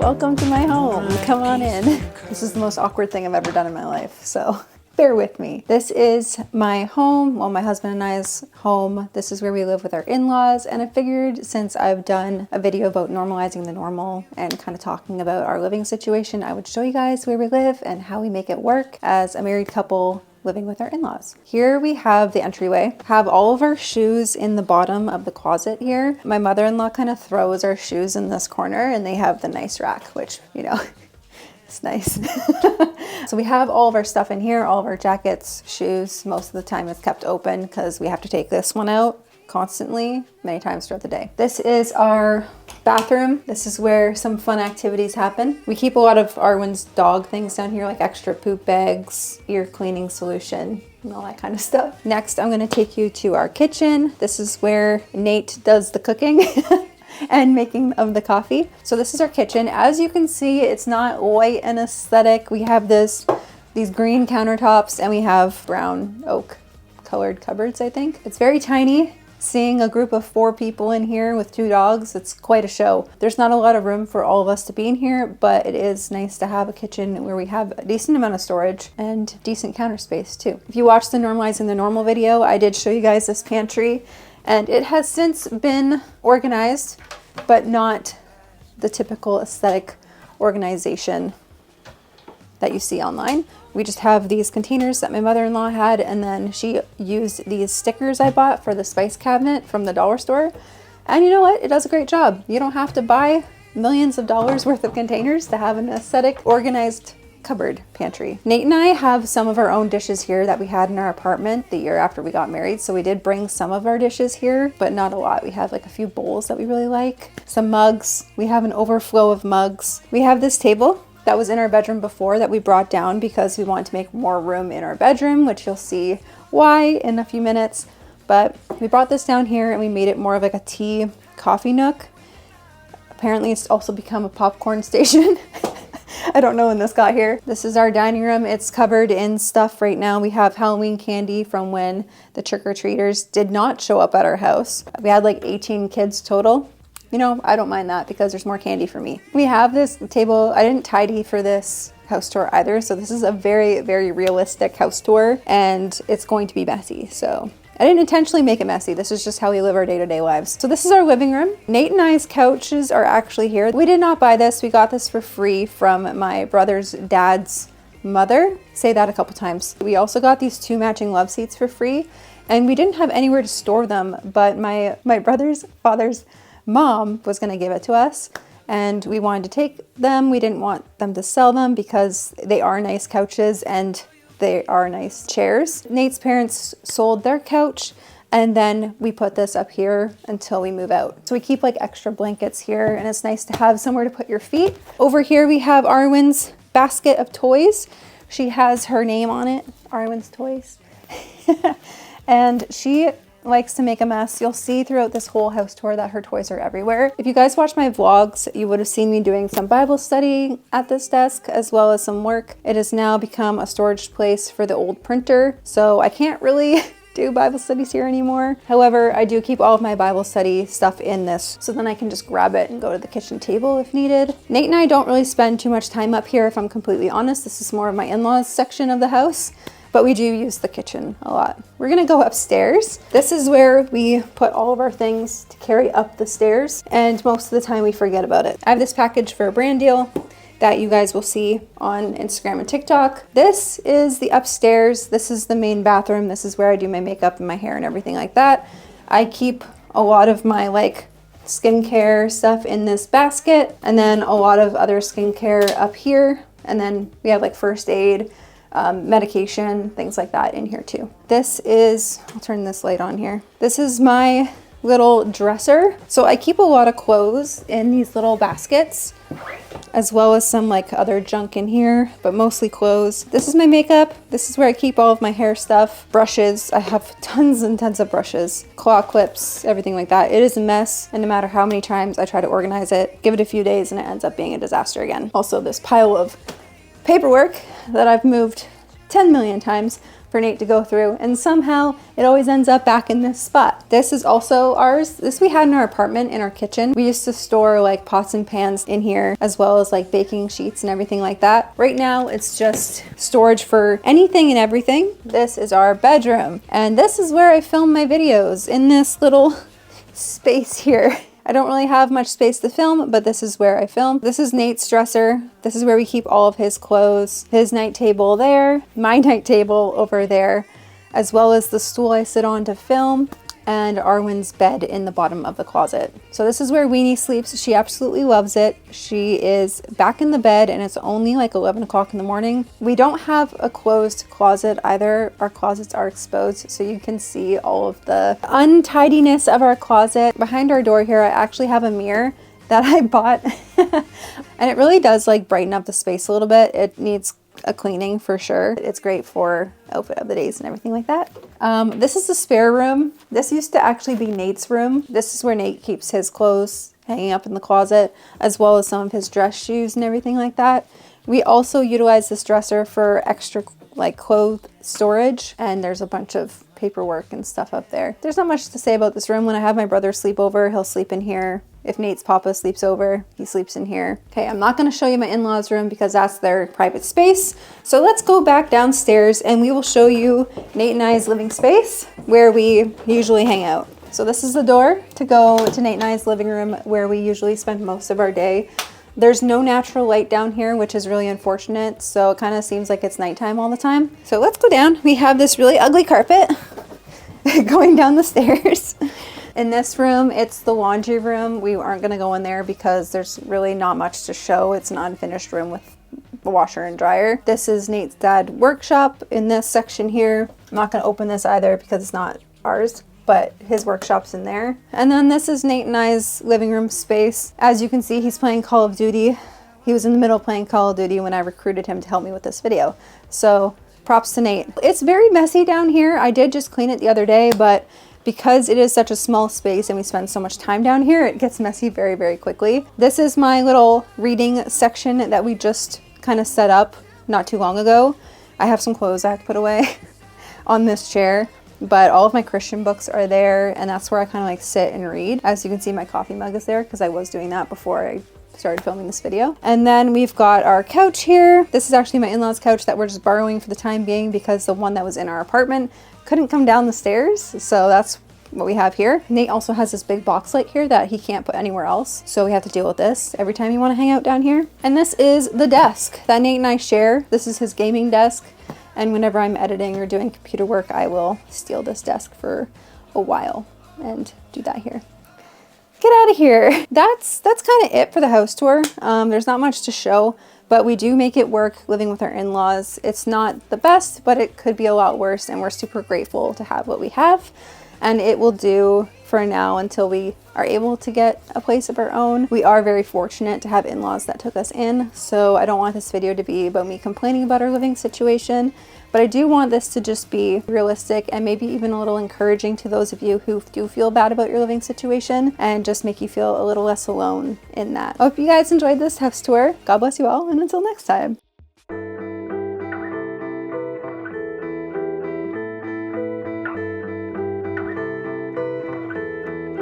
welcome to my home. Come on in. This is the most awkward thing I've ever done in my life, so bear with me. This is my home, well, my husband and I's home. This is where we live with our in-laws, and I figured since I've done a video about normalizing the normal and kind of talking about our living situation, I would show you guys where we live and how we make it work as a married couple living with our in-laws. Here we have the entryway. Have all of our shoes in the bottom of the closet here. My mother-in-law kind of throws our shoes in this corner, and they have the nice rack, which, you know, it's nice. So we have all of our stuff in here, all of our jackets, shoes. Most of the time it's kept open because we have to take this one out constantly, many times throughout the day. This is our bathroom. This is where some fun activities happen. We keep a lot of Arwen's dog things down here, like extra poop bags, ear cleaning solution, and all that kind of stuff. Next, I'm gonna take you to our kitchen. This is where Nate does the cooking and making of the coffee. So this is our kitchen. As you can see, it's not white and aesthetic. We have these green countertops, and we have brown oak colored cupboards, I think. It's very tiny. Seeing a group of 4 people in here with 2 dogs, it's quite a show. There's not a lot of room for all of us to be in here, but it is nice to have a kitchen where we have a decent amount of storage and decent counter space too. If you watched the Normalizing the Normal video, I did show you guys this pantry, and it has since been organized, but not the typical aesthetic organization that you see online. We just have these containers that my mother-in-law had, and then she used these stickers I bought for the spice cabinet from the dollar store. And you know what? It does a great job. You don't have to buy millions of dollars worth of containers to have an aesthetic, organized cupboard pantry. Nate and I have some of our own dishes here that we had in our apartment the year after we got married. So we did bring some of our dishes here, but not a lot. We have like a few bowls that we really like, some mugs. We have an overflow of mugs. We have this table that was in our bedroom before that we brought down because we wanted to make more room in our bedroom, which you'll see why in a few minutes. But we brought this down here and we made it more of like a tea coffee nook. Apparently it's also become a popcorn station. I don't know when this got here. This is our dining room. It's covered in stuff right now. We have Halloween candy from when the trick-or-treaters did not show up at our house. We had like 18 kids total. You know, I don't mind that because there's more candy for me. We have this table. I didn't tidy for this house tour either. So this is a very, very realistic house tour, and it's going to be messy. So I didn't intentionally make it messy. This is just how we live our day-to-day lives. So this is our living room. Nate and I's couches are actually here. We did not buy this. We got this for free from my brother's dad's mother. Say that a couple times. We also got these 2 matching love seats for free, and we didn't have anywhere to store them, but my brother's father's mom was going to give it to us, and we wanted to take them. We didn't want them to sell them because they are nice couches and they are nice chairs. Nate's parents sold their couch, and then we put this up here until we move out. So we keep like extra blankets here, and it's nice to have somewhere to put your feet. Over here we have Arwen's basket of toys. She has her name on it, Arwen's Toys. And she likes to make a mess. You'll see throughout this whole house tour that her toys are everywhere. If you guys watch my vlogs, you would have seen me doing some Bible study at this desk as well as some work. It has now become a storage place for the old printer, so I can't really do Bible studies here anymore. However, I do keep all of my Bible study stuff in this, so then I can just grab it and go to the kitchen table if needed. Nate and I don't really spend too much time up here, if I'm completely honest. This is more of my in-laws section of the house, but we do use the kitchen a lot. We're gonna go upstairs. This is where we put all of our things to carry up the stairs, and most of the time we forget about it. I have this package for a brand deal that you guys will see on Instagram and TikTok. This is the upstairs. This is the main bathroom. This is where I do my makeup and my hair and everything like that. I keep a lot of my like skincare stuff in this basket, and then a lot of other skincare up here. And then we have like first aid, medication, things like that in here too. This is, I'll turn this light on here. This is my little dresser. So I keep a lot of clothes in these little baskets, as well as some like other junk in here, but mostly clothes. This is my makeup. This is where I keep all of my hair stuff. Brushes, I have tons and tons of brushes, claw clips, everything like that. It is a mess, and no matter how many times I try to organize it, give it a few days and it ends up being a disaster again. Also, this pile of paperwork that I've moved 10 million times, for Nate to go through, and somehow it always ends up back in this spot. This is also ours. This we had in our apartment, in our kitchen. We used to store like pots and pans in here, as well as like baking sheets and everything like that. Right now it's just storage for anything and everything. This is our bedroom, and this is where I film my videos, in this little space here. I don't really have much space to film, but this is where I film. This is Nate's dresser. This is where we keep all of his clothes. His night table there, my night table over there, as well as the stool I sit on to film, and Arwen's bed in the bottom of the closet. So this is where Weenie sleeps. She absolutely loves it. She is back in the bed, and it's only like 11 o'clock in the morning. We don't have a closed closet either. Our closets are exposed, so you can see all of the untidiness of our closet. Behind our door here, I actually have a mirror that I bought and it really does like brighten up the space a little bit. It needs a cleaning for sure. It's great for outfit of the days and everything like that. This is the spare room. This used to actually be Nate's room. This is where Nate keeps his clothes hanging up in the closet, as well as some of his dress shoes and everything like that. We also utilize this dresser for extra like clothes storage, and there's a bunch of paperwork and stuff up there. There's not much to say about this room. When I have my brother sleep over, he'll sleep in here. If Nate's papa sleeps over, he sleeps in here. Okay, I'm not gonna show you my in-laws room because that's their private space. So let's go back downstairs and we will show you Nate and I's living space where we usually hang out. So this is the door to go to Nate and I's living room where we usually spend most of our day. There's no natural light down here, which is really unfortunate. So it kind of seems like it's nighttime all the time. So let's go down. We have this really ugly carpet going down the stairs. In this room, it's the laundry room. We aren't gonna go in there because there's really not much to show. It's an unfinished room with a washer and dryer. This is Nate's dad's workshop in this section here. I'm not gonna open this either because it's not ours, but his workshop's in there. And then this is Nate and I's living room space. As you can see, he's playing Call of Duty. He was in the middle of playing Call of Duty when I recruited him to help me with this video. So props to Nate. It's very messy down here. I did just clean it the other day, but because it is such a small space and we spend so much time down here, it gets messy very, very quickly. This is my little reading section that we just kind of set up not too long ago. I have some clothes I have to put away on this chair, but all of my Christian books are there, and that's where I kind of like sit and read. As you can see, my coffee mug is there because I was doing that before I started filming this video. And then we've got our couch here. This is actually my in-laws couch that we're just borrowing for the time being because the one that was in our apartment couldn't come down the stairs, so that's what we have here. Nate also has this big box light here that he can't put anywhere else, so we have to deal with this every time you want to hang out down here. And this is the desk that Nate and I share. This is his gaming desk, and whenever I'm editing or doing computer work, I will steal this desk for a while and do that here. Get out of here. That's kind of it for the house tour. There's not much to show, but we do make it work living with our in-laws. It's not the best, but it could be a lot worse, and we're super grateful to have what we have, and it will do for now until we are able to get a place of our own. We are very fortunate to have in-laws that took us in, so I don't want this video to be about me complaining about our living situation, but I do want this to just be realistic and maybe even a little encouraging to those of you who do feel bad about your living situation, and just make you feel a little less alone in that. I hope you guys enjoyed this house tour. God bless you all, and until next time.